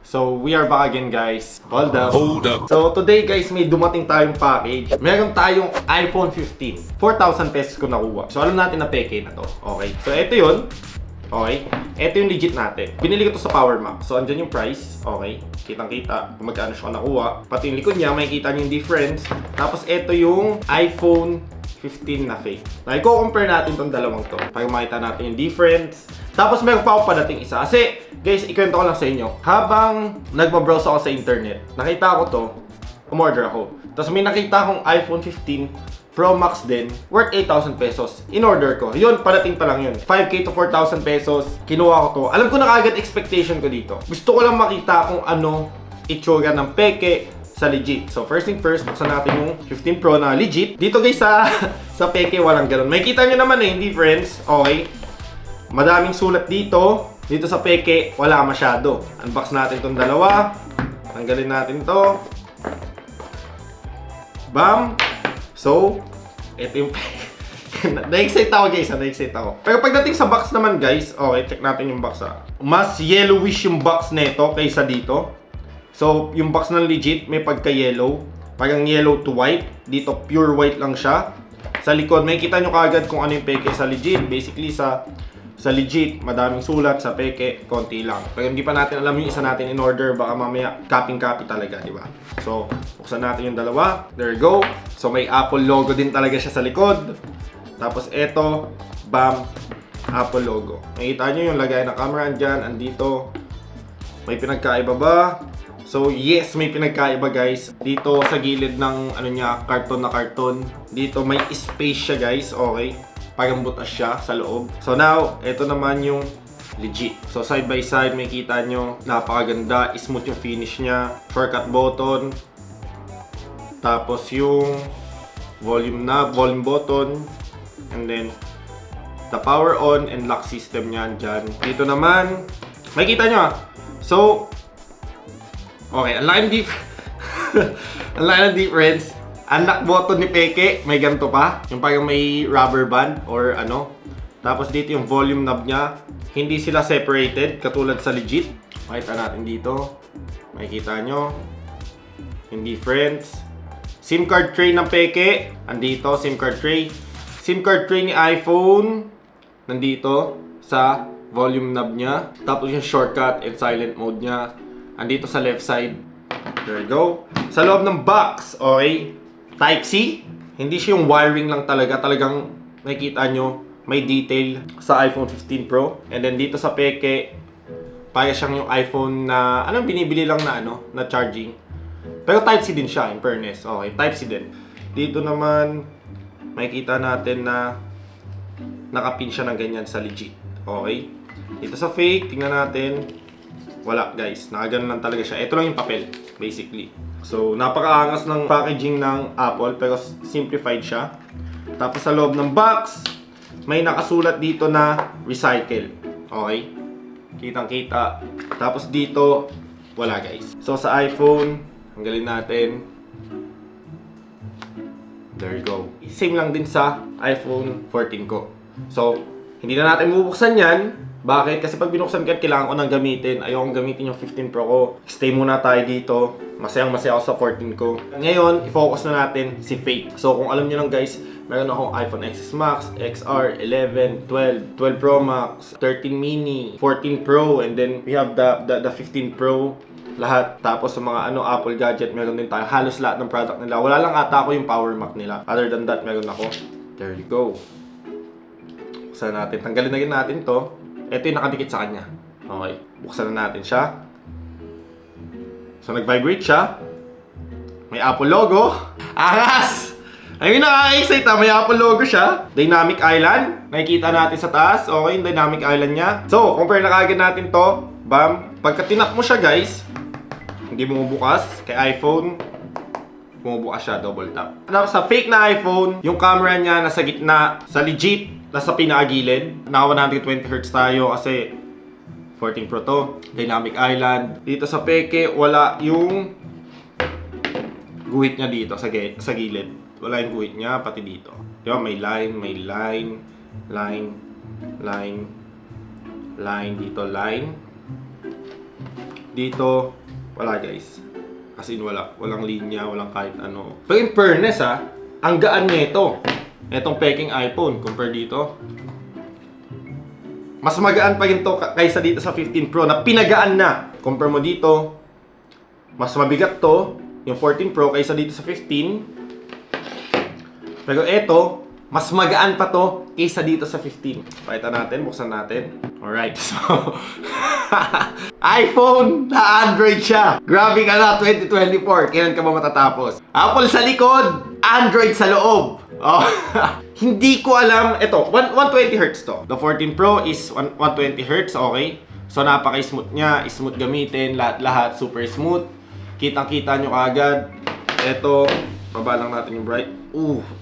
So, we are back again guys. Hold up. Hold up. So, today guys, may dumating tayong package. Meron tayong iPhone 15. 4,000 pesos ko nakuha. So, alam natin na peke na to. Okay. So, ito yun. Okay. Ito yung legit natin. Binili ko to sa Power Mac. So, andyan yung price. Okay. Kitang-kita kung magkano siya nakuha. Pati yung likod niya, makikita niyo yung difference. Tapos, ito yung iPhone 15 na fake. I-compare natin tong dalawang to para makita natin yung difference. Tapos meron pa ako padating isa. Kasi, guys, ikwento ko lang sa inyo. Habang nagbabrowse ako sa internet, nakita ko to, umorder ako. Tapos may nakita akong iPhone 15 Pro Max din, worth 8,000 pesos. In-order ko. Yun, padating pa lang yun. 5K to 4,000 pesos. Kinuha ko to. Alam ko na kagad expectation ko dito. Gusto ko lang makita kung ano itsura ng peke sa legit. So, first thing first, buksan natin yung 15 Pro na legit. Dito guys sa peke, walang ganun. May kita nyo naman hindi friends. Okay. Madaming sulat dito. Dito sa peke, wala masyado. Unbox natin itong dalawa. Tanggalin natin to. Bam! So, ito yung na-excite ako guys, na-excite ako. Pero pagdating sa box naman guys, okay, check natin yung box Mas yellowish yung box nito kaysa dito. So, yung box ng legit, may pagka-yellow. Parang yellow to white. Dito, pure white lang siya. Sa likod, may kita nyo kagad kung ano yung peke sa legit. Basically, sa legit, madaming sulat. Sa peke, konti lang. Pero hindi pa natin alam yung isa natin in order. Baka mamaya, copy talaga, di ba? So, buksan natin yung dalawa. There you go. So, may Apple logo din talaga siya sa likod. Tapos, eto, bam, Apple logo. Makita nyo yung lagay ng camera dyan. Andito. May pinagkaiba ba? So, yes, may pinagkaiba guys. Dito sa gilid ng ano niya, karton na karton. Dito may space siya guys, okay. Parang butas siya sa loob. So now, ito naman yung legit. So side by side, may kita nyo, napakaganda, smooth yung finish niya. Shortcut button. Tapos yung volume knob, volume button. And then, the power on and lock system niya dyan. Dito naman, may kita nyo So, okay, ang laki ng difference. Unlock button ni peke, may ganito pa. Yung parang may rubber band or ano. Tapos dito yung volume knob niya. Hindi sila separated, katulad sa legit. Makita natin dito. Makikita nyo. Yung difference. SIM card tray ng peke. Andito, SIM card tray. SIM card tray ni iPhone. Nandito sa volume knob niya. Tapos yung shortcut and silent mode niya. Andito sa left side. There you go. Sa loob ng box, okay, Type-C. Hindi siya yung wiring lang talaga. Talagang nakikita nyo, may detail sa iPhone 15 Pro. And then dito sa peke, para siyang yung iPhone na, anong binibili lang na na charging. Pero Type-C din siya, in fairness. Okay, Type-C din. Dito naman, makikita natin na nakapin siya ng ganyan sa legit. Okay. Dito sa fake, tingnan natin. Wala guys, nakaganon lang talaga siya. Ito lang yung papel, basically. So, napakaangas ng packaging ng Apple, pero simplified siya. Tapos sa loob ng box, may nakasulat dito na recycle. Okay? Kitang-kita. Tapos dito, wala guys. So, sa iPhone, tanggalin natin. There you go. Same lang din sa iPhone 14 ko. So, hindi na natin bubuksan yan. Bakit? Kasi pag binuksan ko, kailangan ko nang gamitin. Ayokong gamitin yung 15 Pro ko. Stay muna tayo dito. Masayang-masaya ako sa 14 ko. Ngayon, i-focus na natin si Fake. So, kung alam nyo lang guys, meron akong iPhone XS Max, XR, 11, 12, 12 Pro Max, 13 mini, 14 Pro, and then we have the 15 Pro. Lahat. Tapos sa mga Apple gadget, meron din tayo. Halos lahat ng product nila. Wala lang ata ako yung Power Mac nila. Other than that, meron ako. There you go. Buksan natin. Tanggalin na rin natin to. Ito yung nakadikit sa kanya. Okay. Buksan na natin siya. So, nag-vibrate siya. May Apple logo. Angas! Ayun, nakaka-excite May Apple logo siya. Dynamic Island. Nakikita natin sa taas. Okay, yung Dynamic Island niya. So, compare na kagad natin to. Bam. Pagka tinap mo siya, guys, hindi bumubukas. Kay iPhone, bumubukas siya, double tap. Tapos sa fake na iPhone, yung camera niya nasa gitna. Sa legit, nasa pinakagilid. Naka 120Hz tayo kasi 14 Pro to. Dynamic Island. Dito sa peke, wala yung guhit niya dito sa gilid. Wala yung guhit niya, pati dito. Diba? May line, line, dito line. Dito, wala guys. As in wala. Walang linya, walang kahit ano. Pero in fairness ang gaan nito. Itong peking iPhone, compare dito. Mas magaan pa rin to kaysa dito sa 15 Pro na pinagaan na. Compare mo dito, mas mabigat to, yung 14 Pro kaysa dito sa 15. Pero ito, mas magaan pa to kaysa dito sa 15. Pakita natin, buksan natin. Alright, so iPhone na Android siya. Grabe ka na, 2024. Kailan ka ba matatapos? Apple sa likod, Android sa loob. Oh. Hindi ko alam. Ito, 120Hz to. The 14 Pro is 120Hz, okay? So, napaka-smooth niya. Smooth gamitin. Lahat super smooth. Kitang-kita nyo kaagad. Ito, baba lang natin yung bright.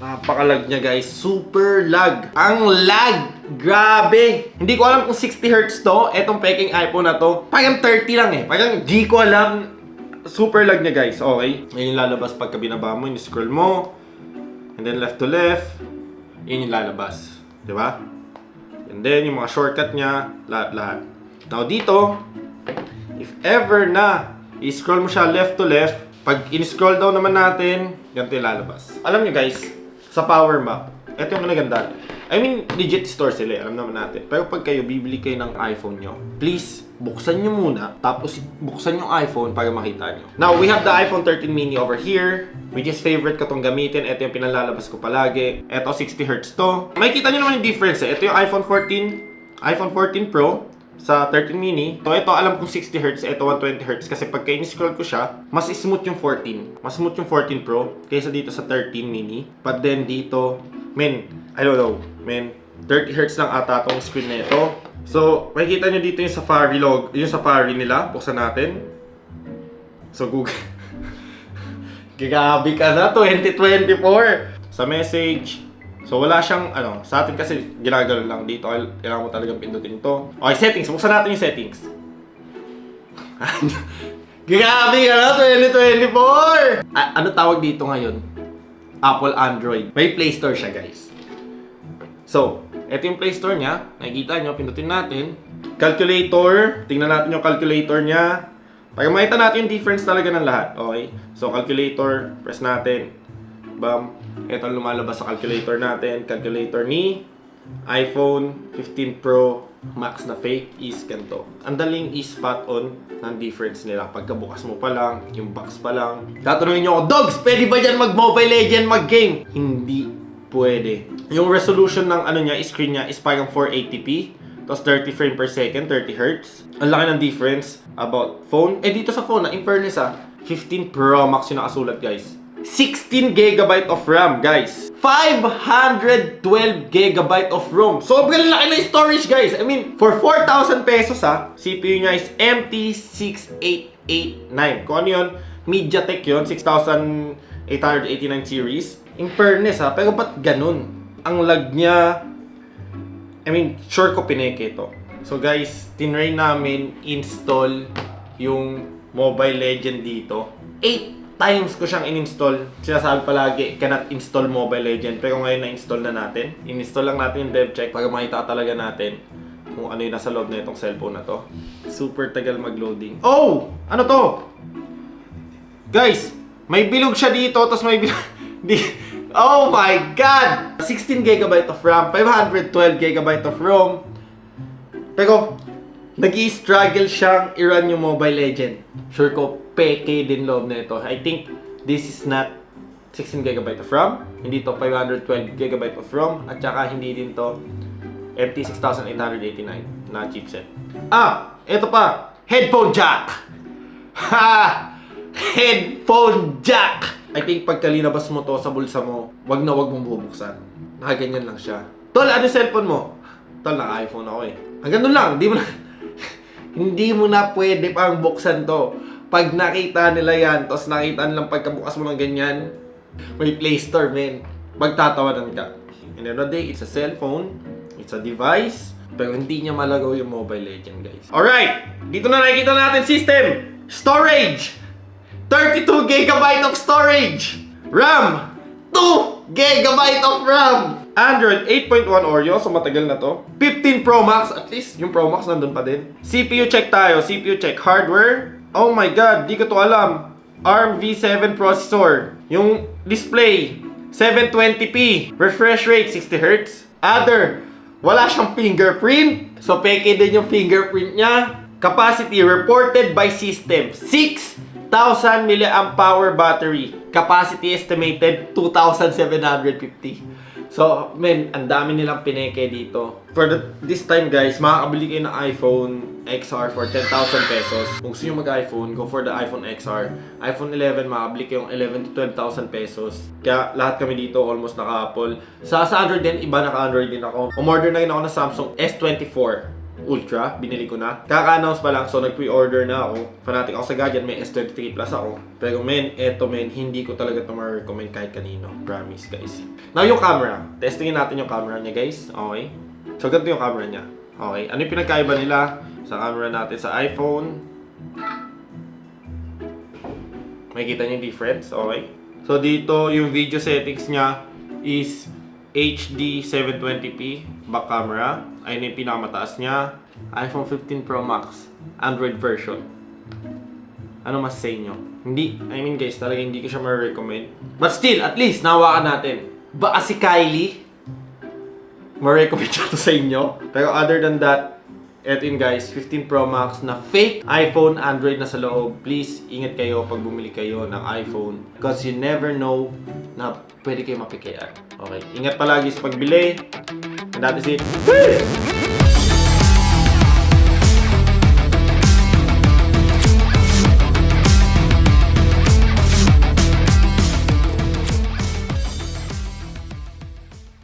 Napaka-lag niya guys. Super lag. Ang lag! Grabe! Hindi ko alam kung 60Hz to. Etong peking iPhone na to. Parang 30 lang eh. Parang di ko alam. Super lag niya guys. Okay. Yan yung lalabas pagka binaba mo. Yung scroll mo. And then left to left. Yan yung lalabas. Diba? And then yung mga shortcut niya. Lahat-lahat. Now dito, if ever na i-scroll mo siya left to left, pag in-scroll down naman natin, ganito yung lalabas. Alam nyo guys, sa Power Map, ito yung naganda. I mean, legit store sila, alam naman natin. Pero pag kayo, bibili kayo ng iPhone nyo, please, buksan nyo muna, tapos buksan yung iPhone para makita nyo. Now, we have the iPhone 13 mini over here, which is favorite ko tong gamitin. Ito yung pinalalabas ko palagi. Ito, 60Hz to. Makikita nyo naman yung difference eh. Ito yung iPhone 14 Pro, sa 13 mini. So ito alam kong 60Hz, ito 120Hz kasi pagka in-scroll ko siya, mas smooth yung 14. Mas smooth yung 14 Pro kaysa dito sa 13 mini. But then dito, I don't know, 30Hz lang ata tong screen na ito. So, makikita nyo dito yung Safari yung Safari nila. Buksan natin. So, Google. Grabe ka na, 2024! Sa message, so wala siyang sa atin kasi ginagano lang dito. Kailangan mo talagang pindutin to. Okay, settings. Buksan natin yung settings. Grabe ka na, 2024! Ano tawag dito ngayon? Apple Android. May Play Store siya, guys. So, ito yung Play Store niya. Nakikita nyo, pindutin natin. Calculator. Tingnan natin yung calculator niya. Para makita natin yung difference talaga ng lahat. Okay? So, calculator. Press natin. Bam. Ito ang lumalabas sa calculator natin. Calculator ni iPhone 15 Pro Max na fake is ganito. Ang daling is-spot on ng difference nila. Pagkabukas mo pa lang, yung box pa lang. Tatanungin nyo ako, Dogs, pwede ba dyan mag-Mobile Legend, mag-game? Hindi pwede. Yung resolution ng screen niya is parang 480p. Tapos 30 frame per second, 30 Hz. Ang laki ng difference about phone. Dito sa phone, in fairness 15 Pro Max yung nakasulat guys. 16GB of RAM, guys. 512GB of ROM. Sobrang laki na storage, guys. I mean, for 4,000 pesos, CPU niya is MT6889. Kung ano yun, MediaTek yun, 6889 series. In fairness, pero ba't ganun? Ang lag niya, I mean, sure ko pineke ito. So, guys, tinry namin install yung Mobile Legend dito. 8 times ko siyang in-install. Sinasabi palagi, cannot install Mobile Legend. Pero ngayon na-install na natin. In-install lang natin yung dev check para makita talaga natin kung ano yung nasa loob na itong cellphone na to. Super tagal mag-loading. Oh! Ano to? Guys, may bilog siya dito, tapos may bilog... Oh my God! 16GB of RAM, 512GB of ROM. Pero, nag-i-struggle siyang i-run yung Mobile Legend. Sure ko, peke din loob na ito. I think this is not 16GB of RAM. Hindi to 512GB of ROM. At saka hindi din to MT6889 na chipset. Ito pa. Headphone jack! Ha! Headphone jack! I think pagka linabas mo to sa bulsa mo, wag na wag mong bubuksan. Nakaganyan lang siya. Tol, ano cellphone mo? Tol, naka-iPhone ako eh. Hanggang doon lang. Hindi mo na pwede pang buksan to. Pag nakita nila yan, tapos nakita nilang pagkabukas mo ng ganyan, may Play Store, men. Magtatawanan ka. In the day, it's a cellphone, it's a device, pero hindi niya malagaw yung Mobile Legend, guys. Alright! Dito na nakikita natin system! Storage! 32GB of storage! RAM! 2GB of RAM! Android 8.1 Oreo, so matagal na to. 15 Pro Max, at least yung Pro Max nandun pa din. CPU check tayo, CPU check. Hardware, Oh my god, di ko to alam. ARM V7 processor. Yung display, 720p. Refresh rate, 60Hz. Other, wala siyang fingerprint. So, peke din yung fingerprint niya. Capacity reported by system, 6,000 mAh battery. Capacity estimated 2,750. So, men, ang dami nilang pineke dito. This time, guys, makakabili kayo ng iPhone XR for 10,000 pesos. Kung gusto nyo mag-iPhone, go for the iPhone XR. iPhone 11, makakabili kayo ng 11 to 12,000 pesos. Kaya lahat kami dito almost naka-Apple. Sa Android din, iba naka-Android din ako. Umorder na rin ako ng Samsung S24 Ultra, binili ko na. Kaka-announce pa lang, so nag-pre-order na ako. Fanatic ako sa gadget, may S23 Plus ako. Pero eto hindi ko talaga ito ma-recommend kahit kanino. Promise, guys. Now, yung camera. Testingin natin yung camera niya, guys. Okay? So, ganito yung camera niya. Okay? Ano yung pinagkaiba nila sa camera natin sa iPhone? Makikita niyo yung difference, okay? So, dito, yung video settings niya is HD 720p back camera. Ayun yung pinakamataas niya. iPhone 15 Pro Max Android version. Ano mas say nyo? Hindi, guys, talaga hindi ko siya ma-recommend. But still, at least, nahawakan natin. Baka si Kylie, ma-recommend siya to sa inyo. Pero other than that, eto yun guys, 15 Pro Max na fake iPhone, Android na sa loob. Please, ingat kayo pag bumili kayo ng iPhone. Because you never know na pwede kayo mapikean. Okay, ingat palagi sa pagbili. And that is it. Peace!